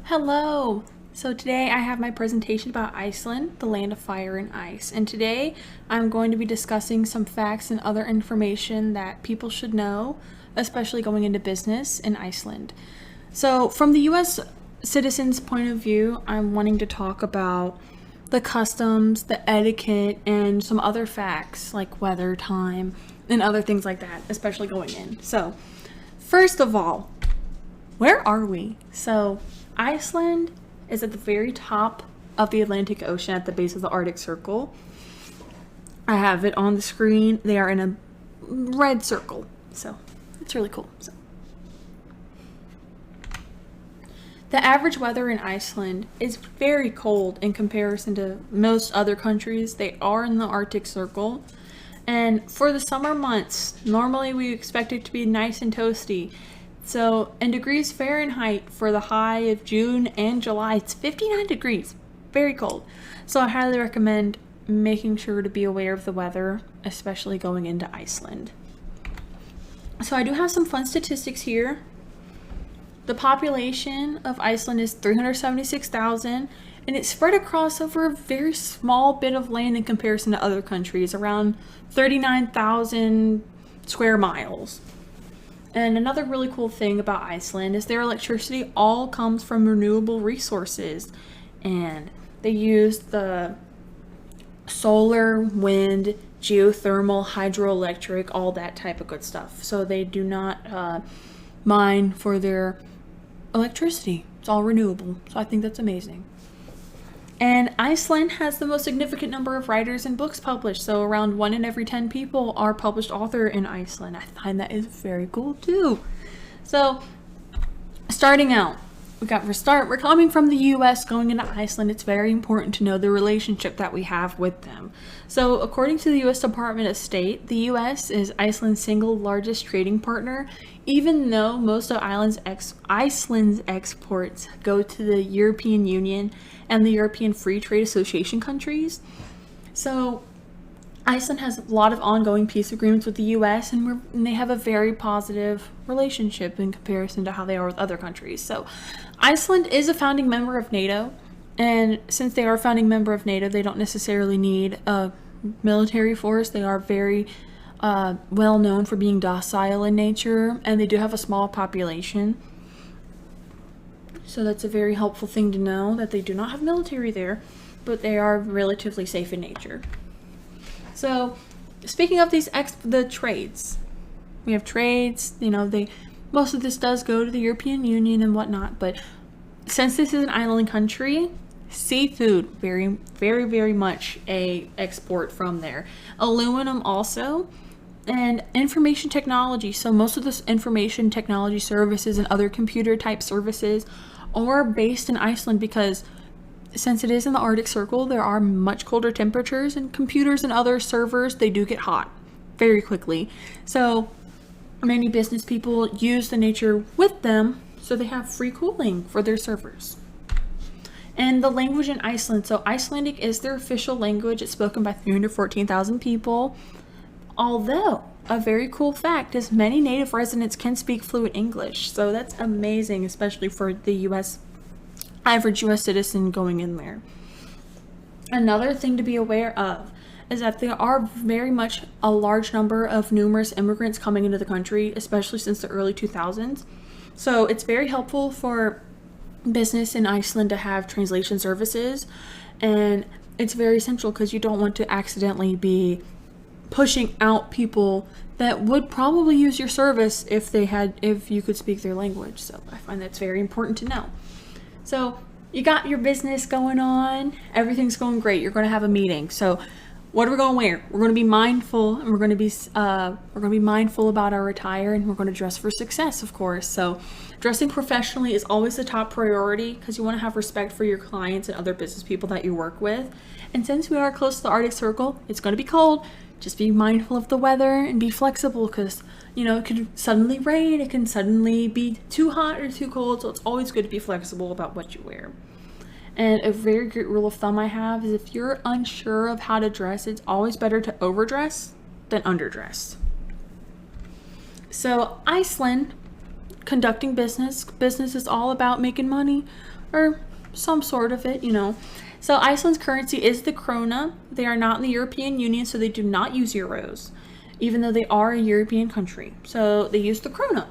Hello! So today I have my presentation about Iceland, the land of fire and ice. And today I'm going to be discussing some facts and other information that people should know, especially going into business in Iceland. So from the US citizens' point of view, I'm wanting to talk about the customs, the etiquette, and some other facts like weather, time, and other things like that, especially going in. So first of all, where are we? So Iceland is at the very top of the Atlantic Ocean at the base of the Arctic Circle. I have it on the screen. They are in a red circle, so it's really cool. The average weather in Iceland is very cold in comparison to most other countries. They are in the Arctic Circle. And for the summer months, normally we expect it to be nice and toasty. So in degrees Fahrenheit for the high of June and July, it's 59 degrees, very cold. So I highly recommend making sure to be aware of the weather, especially going into Iceland. So I do have some fun statistics here. The population of Iceland is 376,000, and it's spread across over a very small bit of land in comparison to other countries, around 39,000 square miles. And another really cool thing about Iceland is their electricity all comes from renewable resources. And they use the solar, wind, geothermal, hydroelectric, all that type of good stuff. So they do not mine for their electricity. It's all renewable. So I think that's amazing. And Iceland has the most significant number of writers and books published. So around 1 in every 10 people are published author in Iceland. I find that is very cool too. So starting out, we're coming from the US going into Iceland. It's very important to know the relationship that we have with them. So according to the US Department of State, the US is Iceland's single largest trading partner, even though most of Iceland's exports go to the European Union and the European Free Trade Association countries. So Iceland has a lot of ongoing peace agreements with the US, and they have a very positive relationship in comparison to how they are with other countries. So Iceland is a founding member of NATO, and since they are a founding member of NATO, they don't necessarily need a military force. They are very well known for being docile in nature, and they do have a small population. So that's a very helpful thing to know, that they do not have military there, but they are relatively safe in nature. So speaking of the trades, we have trades, most of this does go to the European Union and whatnot, but since this is an island country, seafood, very, very, very much a export from there. Aluminum also, and information technology. So most of this information technology services and other computer type services are based in Iceland, because since it is in the Arctic Circle, there are much colder temperatures, and computers and other servers, they do get hot very quickly. So many business people use the nature with them, so they have free cooling for their servers. And the language in Iceland, so Icelandic is their official language. It's spoken by 314,000 people. Although, a very cool fact is many native residents can speak fluent English. So that's amazing, especially for the average US citizen going in there. Another thing to be aware of is that there are very much a large number of numerous immigrants coming into the country, especially since the early 2000s. So it's very helpful for business in Iceland to have translation services, and it's very essential because you don't want to accidentally be pushing out people that would probably use your service if you could speak their language. So I find that's very important to know. So you got your business going on, everything's going great. You're going to have a meeting. So what are we going to wear? We're going to be mindful, and we're going to be mindful about our attire, and we're going to dress for success, of course. So dressing professionally is always the top priority, because you want to have respect for your clients and other business people that you work with. And since we are close to the Arctic Circle, it's going to be cold. Just be mindful of the weather and be flexible, because it could suddenly rain, it can suddenly be too hot or too cold. So it's always good to be flexible about what you wear. And a very great rule of thumb I have is, if you're unsure of how to dress, it's always better to overdress than underdress. So Iceland, conducting business is all about making money. or some sort of it, So Iceland's currency is the krona. They are not in the European Union, so they do not use euros, even though they are a European country. So they use the krona.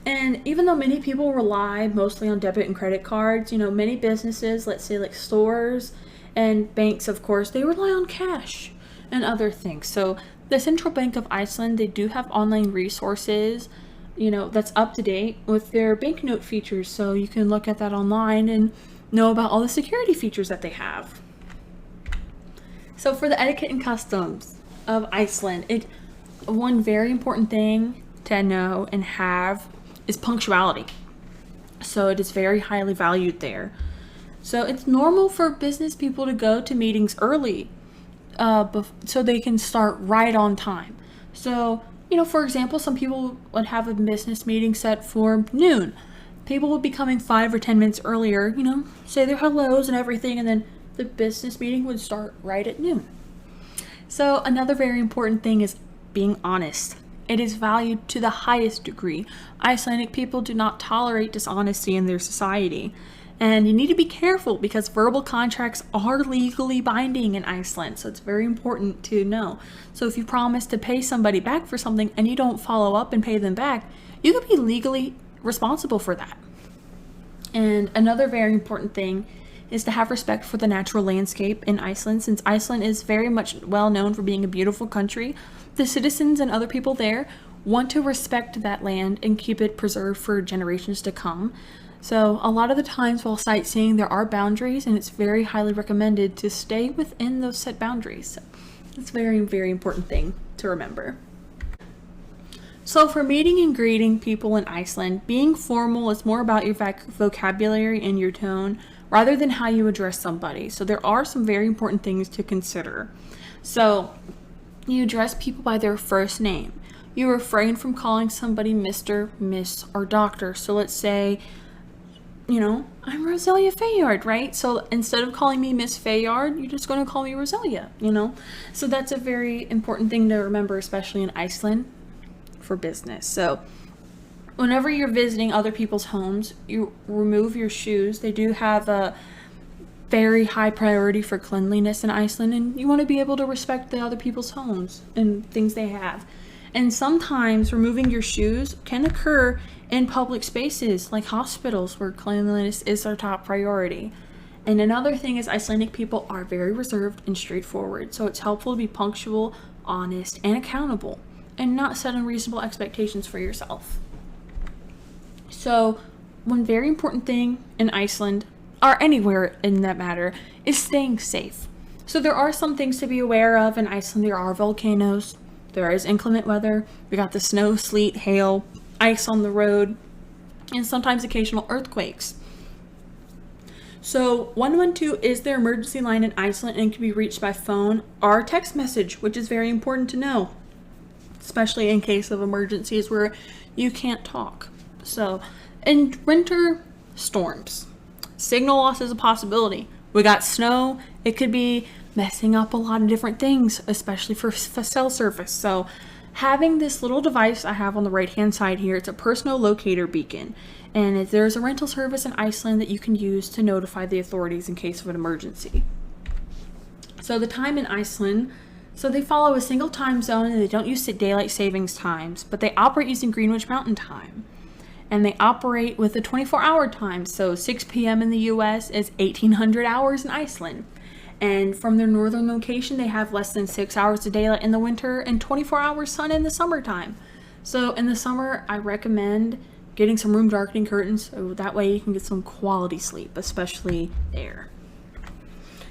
And even though many people rely mostly on debit and credit cards, many businesses, let's say like stores and banks, of course, they rely on cash and other things. So the Central Bank of Iceland, they do have online resources, that's up to date with their banknote features. So you can look at that online and know about all the security features that they have. So for the etiquette and customs of Iceland, one very important thing to know and have is punctuality. So it is very highly valued there. So it's normal for business people to go to meetings early so they can start right on time. So, for example, some people would have a business meeting set for noon. People would be coming 5 or 10 minutes earlier, say their hellos and everything, and then the business meeting would start right at noon. So another very important thing is being honest. It is valued to the highest degree. Icelandic people do not tolerate dishonesty in their society. And you need to be careful because verbal contracts are legally binding in Iceland. So it's very important to know. So if you promise to pay somebody back for something and you don't follow up and pay them back, you could be legally responsible for that. And another very important thing is to have respect for the natural landscape in Iceland. Since Iceland is very much well known for being a beautiful country, the citizens and other people there want to respect that land and keep it preserved for generations to come. So a lot of the times while sightseeing, there are boundaries, and it's very highly recommended to stay within those set boundaries. So it's a very, very important thing to remember. So for meeting and greeting people in Iceland, being formal is more about your vocabulary and your tone rather than how you address somebody. So there are some very important things to consider. So you address people by their first name. You refrain from calling somebody Mr., Miss, or Doctor. So let's say, I'm Roselia Fayard, right? So instead of calling me Miss Fayard, you're just going to call me Roselia, So that's a very important thing to remember, especially in Iceland for business. So whenever you're visiting other people's homes, you remove your shoes. They do have a very high priority for cleanliness in Iceland, and you want to be able to respect the other people's homes and things they have. And sometimes removing your shoes can occur in public spaces like hospitals where cleanliness is our top priority. And another thing is Icelandic people are very reserved and straightforward, so it's helpful to be punctual, honest, and accountable, and not set unreasonable expectations for yourself. So one very important thing in Iceland, or anywhere in that matter, is staying safe. So there are some things to be aware of in Iceland. There are volcanoes, there is inclement weather, we got the snow, sleet, hail, ice on the road, and sometimes occasional earthquakes. So 112 is their emergency line in Iceland and can be reached by phone or text message, which is very important to know, especially in case of emergencies where you can't talk. So in winter storms, signal loss is a possibility. We got snow. It could be messing up a lot of different things, especially for cell service. So having this little device I have on the right hand side here, it's a personal locator beacon. And there's a rental service in Iceland that you can use to notify the authorities in case of an emergency. So the time in Iceland, so they follow a single time zone and they don't use daylight savings times, but they operate using Greenwich Mountain Time. And they operate with a 24-hour time, so 6 p.m. in the US is 1800 hours in Iceland. And from their northern location, they have less than 6 hours of daylight in the winter and 24 hours sun in the summertime. So in the summer, I recommend getting some room darkening curtains, so that way you can get some quality sleep, especially there.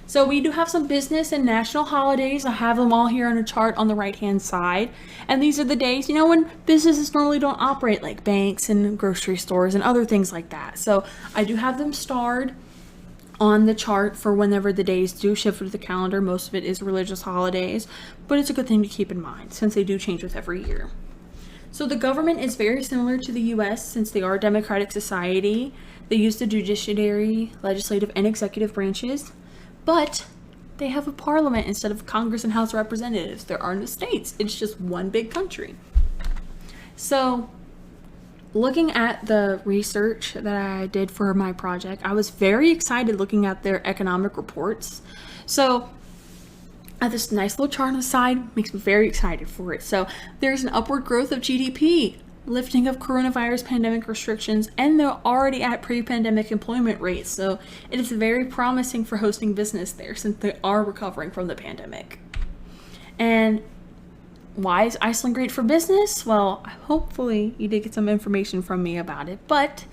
So we do have some business and national holidays. I have them all here on a chart on the right hand side. And these are the days, when businesses normally don't operate, like banks and grocery stores and other things like that. So I do have them starred on the chart for whenever the days do shift with the calendar. Most of it is religious holidays, but it's a good thing to keep in mind since they do change with every year. So the government is very similar to the US since they are a democratic society. They use the judiciary, legislative, and executive branches. But they have a parliament instead of Congress and House of Representatives. There are no states. It's just one big country. So looking at the research that I did for my project, I was very excited looking at their economic reports. So I have this nice little chart on the side, makes me very excited for it. So there's an upward growth of GDP, lifting of coronavirus pandemic restrictions, and they're already at pre-pandemic employment rates. So it is very promising for hosting business there since they are recovering from the pandemic. And why is Iceland great for business? Well, hopefully you did get some information from me about it, but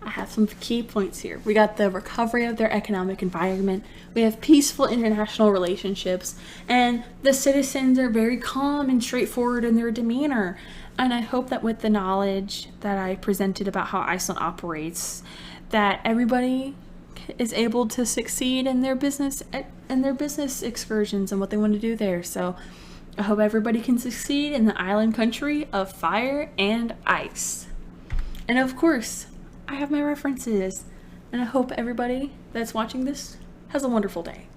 I have some key points here. We got the recovery of their economic environment. We have peaceful international relationships, and the citizens are very calm and straightforward in their demeanor. And I hope that with the knowledge that I presented about how Iceland operates, that everybody is able to succeed in their business excursions and what they want to do there. So I hope everybody can succeed in the island country of fire and ice. And of course, I have my references, and I hope everybody that's watching this has a wonderful day.